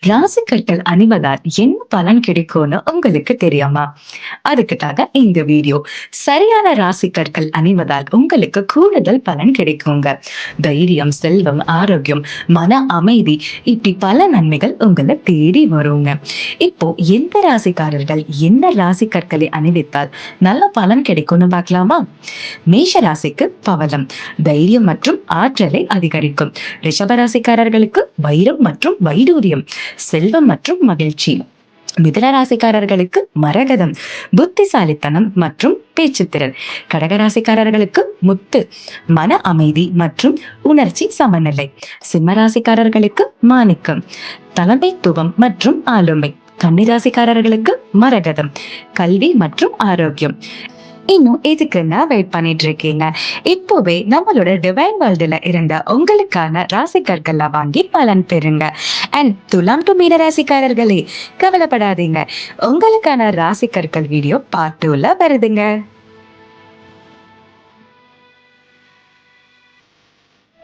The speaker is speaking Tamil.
ராசிக்கற்கள் அணிவதால் என்ன பலன் கிடைக்கும்னு உங்களுக்கு தெரியுமா? அதுக்குதாங்க இந்த வீடியோ. சரியான ராசிக்கற்கள் அணிவதால் உங்களுக்கு கூடுதல் பலன் கிடைக்குங்க. தைரியம், செல்வம், ஆரோக்கியம், மன அமைதி இப்படி பல நன்மைகள் உங்கள தேடி வருங்க. இப்போ எந்த ராசிக்காரர்கள் என்ன ராசிக்கற்களை அணிவித்தால் நல்ல பலன் கிடைக்கும்னு பார்க்கலாமா? மேஷ ராசிக்கு பவளம் தைரியம் மற்றும் ஆற்றலை அதிகரிக்கும். ரிஷப ராசிக்காரர்களுக்கு வைரம் மற்றும் வைடூரியம் செல்வம் மற்றும் மகிழ்ச்சி. மிதுன ராசிக்காரர்களுக்கு மரகதம் புத்திசாலித்தனம் மற்றும் பேச்சுத்திறன். கடகராசிக்காரர்களுக்கு முத்து மன அமைதி மற்றும் உணர்ச்சி சமநிலை. சிம்ம ராசிக்காரர்களுக்கு மாணிக்கம் தலைமைத்துவம் மற்றும் ஆளுமை. கன்னிராசிக்காரர்களுக்கு மரகதம் கல்வி மற்றும் ஆரோக்கியம். இன்னும் இதுக்குன்னா வெயிட் பண்ணிட்டு இருக்கீங்க? இப்போவே நம்மளோட டிவைன் வேர்ல்டுல இருந்த உங்களுக்கான ராசிக்கற்களை வாங்கி பலன் பெறுங்க. அண்ட் துலாம் டு மீன ராசிக்காரர்களே, கவலைப்படாதீங்க, உங்களுக்கான ராசிக்கற்கள் வீடியோ பார்ட் 2ல வருதுங்க.